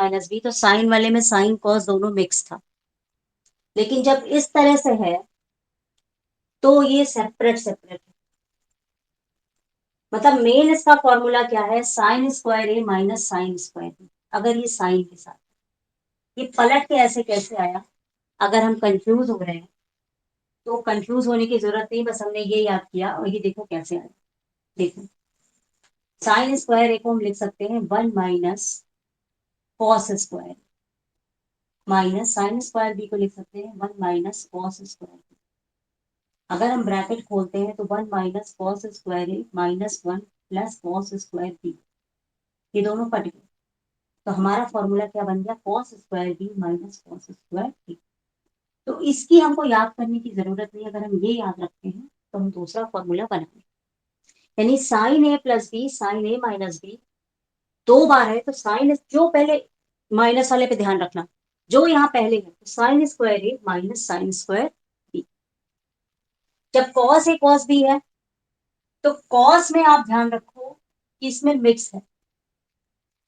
Minus B, तो sign वाले में साइन कॉस दोनों मिक्स था। लेकिन जब इस तरह से है तो ये सेपरेट सेपरेट है। मतलब मेन इसका फॉर्मूला क्या है, sine square A minus sine square B. अगर ये साइन के साथ, ये पलट के ऐसे कैसे आया, अगर हम कंफ्यूज हो रहे हैं तो कंफ्यूज होने की जरूरत नहीं, बस हमने ये याद किया और ये देखो कैसे आया। देखो, साइन स्क्वायर ए को हम लिख सकते हैं 1 - cos square, minus sine square B को लिख सकते हैं 1 - कॉस स्क्वायर। अगर हम ब्रैकेट खोलते हैं तो 1 - कॉस स्क्वायर ए -1 प्लस कॉस स्क्वायर बी, ये दोनों कट गए। तो हमारा फॉर्मूला क्या बन गया, cos square B minus cos square B. तो इसकी हमको याद करने की जरूरत नहीं, अगर हम ये याद रखते हैं तो हम दूसरा फॉर्मूला बनाएंगे। यानी साइन ए प्लस बी, साइन ए माइनस बी, दो बार है तो साइन जो पहले, माइनस वाले पे ध्यान रखना, जो यहाँ पहले है तो sine square A minus sine square B. जब कॉस ए कॉस बी है तो कॉस में आप ध्यान रखो कि इसमें मिक्स है,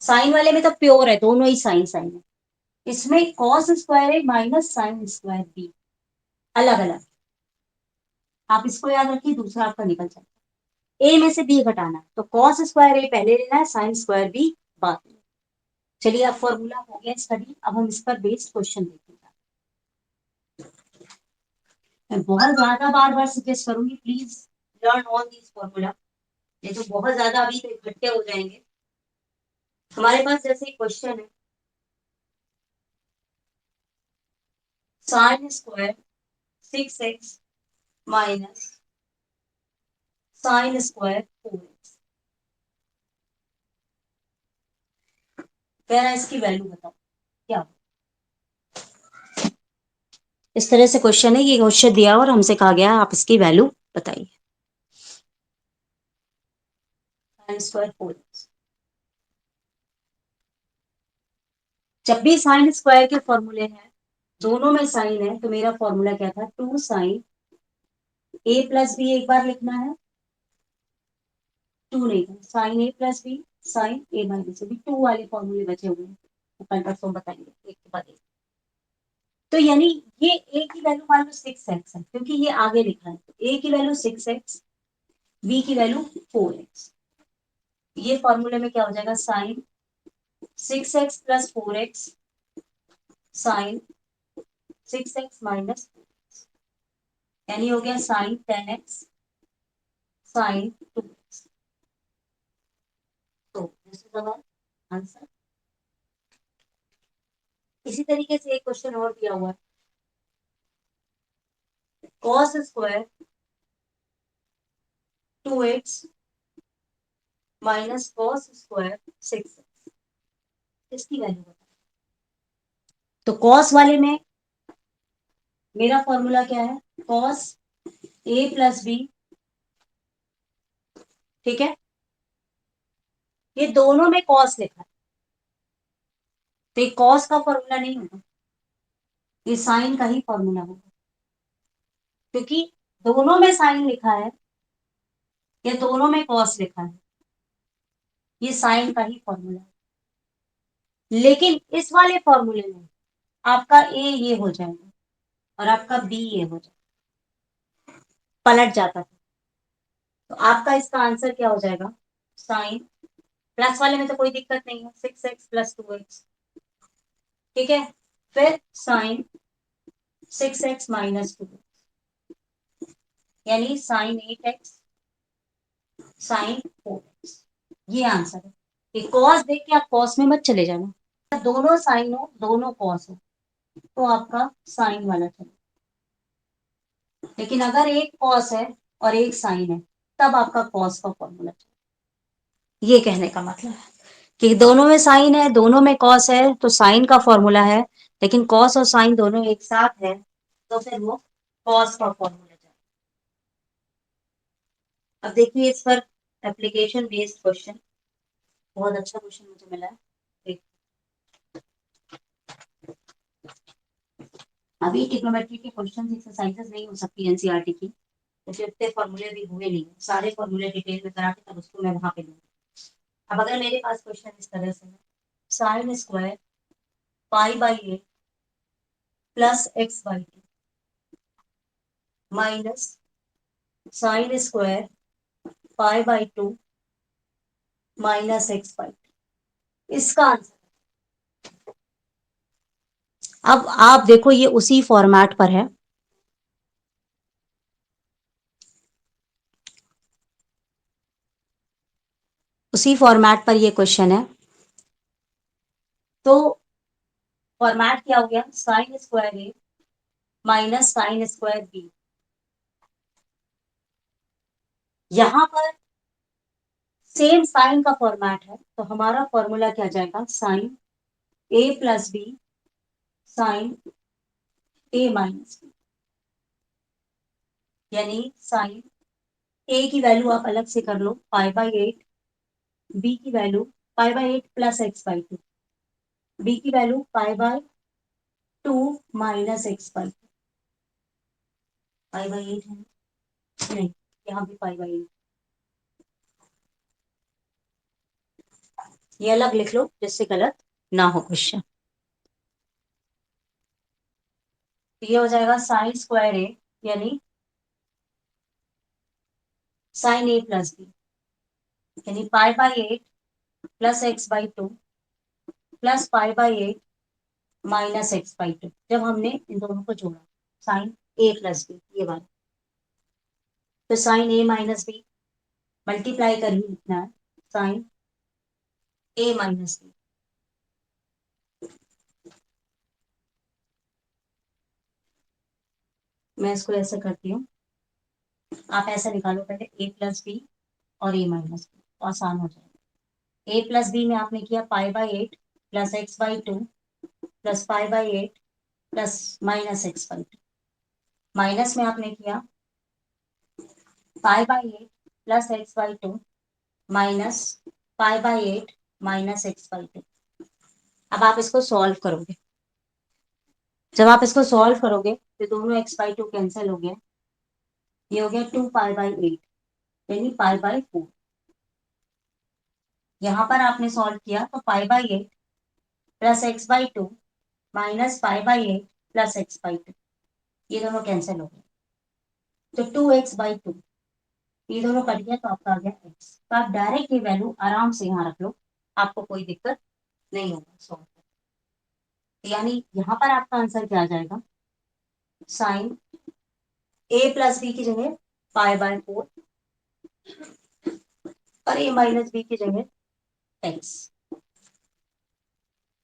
साइन वाले में तो प्योर है, दोनों ही साइन साइन है। इसमें cos square A minus sine square B अलग अलग। आप इसको याद रखिए, दूसरा आपका निकल जाए। ए में से बी घटाना है तो कॉस स्क्वायर ए पहले लेना है, साइन स्क्वायर बी बाद में। चलिए, अब फॉर्मूला हो गया स्टडी, अब हम इस पर बेस्ड क्वेश्चन देखेंगे। मैं बहुत ज्यादा बार बार सजेस्ट करूंगी, please learn all this formula, ये तो बहुत ज्यादा अभी तो इकट्ठे हो जाएंगे। हमारे पास जैसे क्वेश्चन है, sine square 6x minus sine square 4x, कह रहा है इसकी वैल्यू बताओ क्या हो। इस तरह से क्वेश्चन है, ये क्वेश्चन दिया और हमसे कहा गया आप इसकी वैल्यू बताइए। साइन स्क्वायर 4x, जब भी साइन स्क्वायर के फॉर्मूले हैं, दोनों में साइन है, तो मेरा फॉर्मूला क्या था, 2 साइन ए प्लस बी एक बार लिखना है, 2 नहीं था, साइन ए प्लस बी साइन ए माइनस बी, 2 वाले फॉर्मूले बचे हुए हैं, तो कल परसों बताएंगे एक के बाद एक। तो यानी ये ए की वैल्यू मान लो 6x है, क्योंकि ये आगे लिखा है, तो ए की वैल्यू 6x, बी की वैल्यू 4x। ये फॉर्मूले में क्या हो जाएगा, sign 6x plus 4x sign 6x minus, यानी हो गया साइन 10x साइन 2x। तो this is our आंसर। इसी तरीके से एक क्वेश्चन और दिया हुआ है, cos square 2x minus cos square 6x, इसकी वैल्यू बताओ। तो कॉस वाले में मेरा फॉर्मूला क्या है, कॉस ए प्लस बी, ठीक है, ये दोनों में कॉस लिखा है, तो ये कॉस का फॉर्मूला नहीं होगा, ये साइन का ही फॉर्मूला होगा, क्योंकि दोनों में साइन लिखा है या दोनों में कॉस लिखा है, ये साइन का ही फॉर्मूला है। लेकिन इस वाले फॉर्मूले में आपका ए ये हो जाएगा और आपका बी ये हो जाएगा, पलट जाता था। तो आपका इसका आंसर क्या हो जाएगा, साइन, प्लस वाले में तो कोई दिक्कत नहीं है, 6x प्लस 2x, ठीक है, फिर साइन 6x माइनस 2, यानी साइन 8x साइन 4x, ये आंसर है। ये कॉस देख के आप कॉस में मत चले जाना, दोनों साइन हो दोनों कॉस हो तो आपका साइन वाला चले, लेकिन अगर एक कॉस है और एक साइन है तब आपका कॉस का फॉर्मूला चले। ये कहने का मतलब है कि दोनों में साइन है दोनों में कॉस है तो साइन का फॉर्मूला है, लेकिन कॉस और साइन दोनों एक साथ है तो फिर वो कॉस का फॉर्मूला जाए। अब देखिए इस पर एप्लीकेशन बेस्ड क्वेश्चन, बहुत अच्छा क्वेश्चन मुझे मिला है। अभी ट्रिग्नोमेट्री के क्वेश्चन एक्सरसाइजेस नहीं हो सकती एनसीईआरटी की, तो फिर इतने फॉर्मूले भी हुए नहीं, सारे फॉर्मूले डिटेल में करा के तब उसको मैं वहां पे दूंगी। अब अगर मेरे पास क्वेश्चन इस तरह से है, साइन स्क्वायर पाई/8 plus x/2 minus sine square पाई/2 माइनस x/2। इसका आंसर, अब आप देखो ये उसी फॉर्मेट पर है, उसी फॉर्मेट पर ये क्वेश्चन है। तो फॉर्मेट क्या हो गया, sine square A minus sine square B. यहां पर सेम साइन का फॉर्मेट है, तो हमारा फॉर्मूला क्या जाएगा, साइन ए प्लस बी साइन ए माइनस बी, यानी साइन ए की वैल्यू आप अलग से कर लो पाई/8, बी की वैल्यू पाई/8 प्लस x/2, बी की वैल्यू पाई/2 माइनस x/2। पाई/8 है, नहीं यहाँ भी पाई/8, ये अलग लिख लो जिससे गलत ना हो क्वेश्चन। तो ये हो जाएगा साइन स्क्वायर ए यानी साइन ए प्लस बी, यानी पाई/8 प्लस x/2 प्लस पाई/8 माइनस x/2। जब हमने इन दोनों को जोड़ा साइन ए प्लस बी ये वाला, तो साइन ए माइनस बी मल्टीप्लाई कर ही लिखना है, साइन ए माइनस बी। मैं इसको ऐसे करती हूँ, आप ऐसा निकालो पहले ए प्लस बी और ए माइनस बी, तो आसान हो जाएगा। ए प्लस बी में आपने किया पाई/8 प्लस x/2 प्लस पाई/8 प्लस माइनस x/2, माइनस में आपने किया पाई/8 प्लस x/2 माइनस पाई/8 माइनस x/2। अब आप इसको सॉल्व करोगे, जब आप इसको सॉल्व करोगे तो दोनों x/2 कैंसिल हो गया, ये हो गया 2 पाई/8 यानी पाई/4। यहां पर आपने सॉल्व किया तो पाई/8 प्लस x/2 माइनस पाई/8 प्लस x/2, ये दोनों कैंसिल हो गए, तो 2x/2, ये दोनों कट गया तो आपका आ गया x। तो आप डायरेक्ट ये वैल्यू आराम से यहाँ रख लो, आपको कोई दिक्कत नहीं होगा सॉल्व करने। यानी यहाँ पर आपका आंसर क्या आ जाएगा, साइन ए प्लस बी की जगह पाई/4 और ए माइनस बी की जगह x।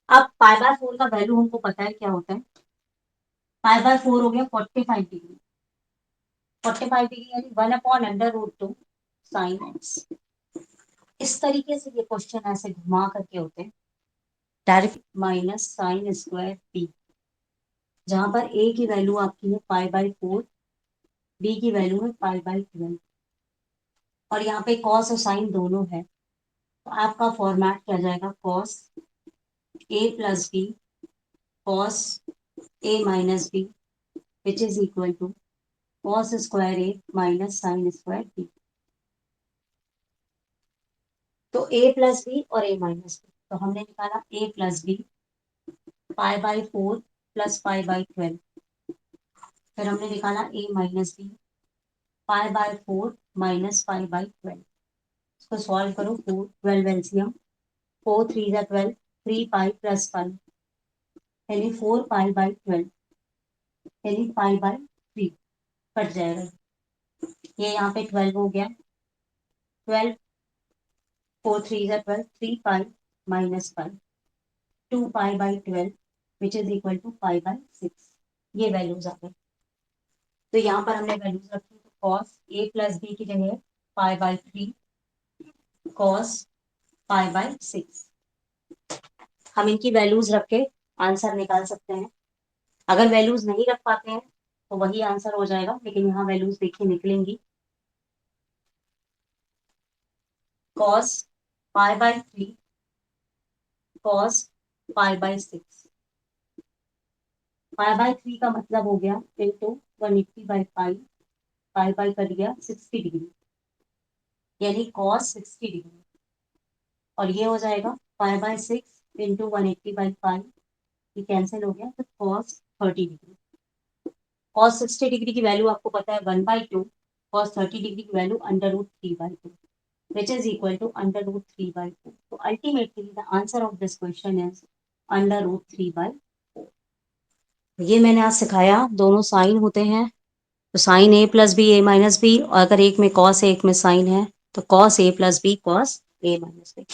अब पाई/4 का वैल्यू हमको पता है क्या होता है, पाई/4 हो गया 45 डिग्री, 45 डिग्री यानी 1/√2 साइन एक्स। इस तरीके से ये क्वेश्चन ऐसे घुमा करके होते हैं, direct minus sine square B, जहां पर ए की वैल्यू आपकी है पाई/4, बी की वैल्यू है पाई/12, और यहाँ पे कॉस और साइन दोनों है, तो आपका फॉर्मेट क्या जाएगा, cos A plus B cos A minus B which is equal to cos square A minus sine square B. तो ए प्लस बी और ए माइनस बी, तो हमने निकाला ए प्लस बी पाई/4 प्लस पाई/12, फिर हमने निकाला ए माइनस बी पाई/4 माइनस पाई/12। इसको सॉल्व करो, 4 12 एलसीएम, 4 3 12, 3 पाई प्लस पाई यानी 4 पाई/12 यानी पाई/3 कट जाएगा, ये यहाँ पे 12 हो गया, 12 4 3 12, 3 पाई माइनस पाई 2 पाई/12 विच इज इक्वल टू पाई/6, ये वैल्यूज आ गई। तो यहाँ पर हमने वैल्यूज रखी, तो कॉस ए प्लस बी की जगह पाई/3 कॉस पाई/6, हम इनकी वैल्यूज रख के आंसर निकाल सकते हैं। अगर वैल्यूज नहीं रख पाते हैं तो वही आंसर हो जाएगा, लेकिन यहाँ वैल्यूज देखिए निकलेंगी, कॉस पाई/3 कॉस पाई/6, पाई/3 का मतलब हो गया इंटू 180/पाई, पाई कर दिया 60 डिग्री यानी कॉस 60 डिग्री, और ये हो जाएगा पाई/6 इंटू 180/पाई ये कैंसिल हो गया, तो cos 30 डिग्री, cos 60 डिग्री की वैल्यू आपको पता है 1/2, cos 30 डिग्री की value √3/2, which is equal to √3/4. So ultimately the answer of this question is √3/4. ये मैंने आज सिखाया, दोनों साइन होते हैं, तो sine a plus B a minus B, और अगर एक में कॉस है एक में साइन है तो cos a plus B cos a minus B.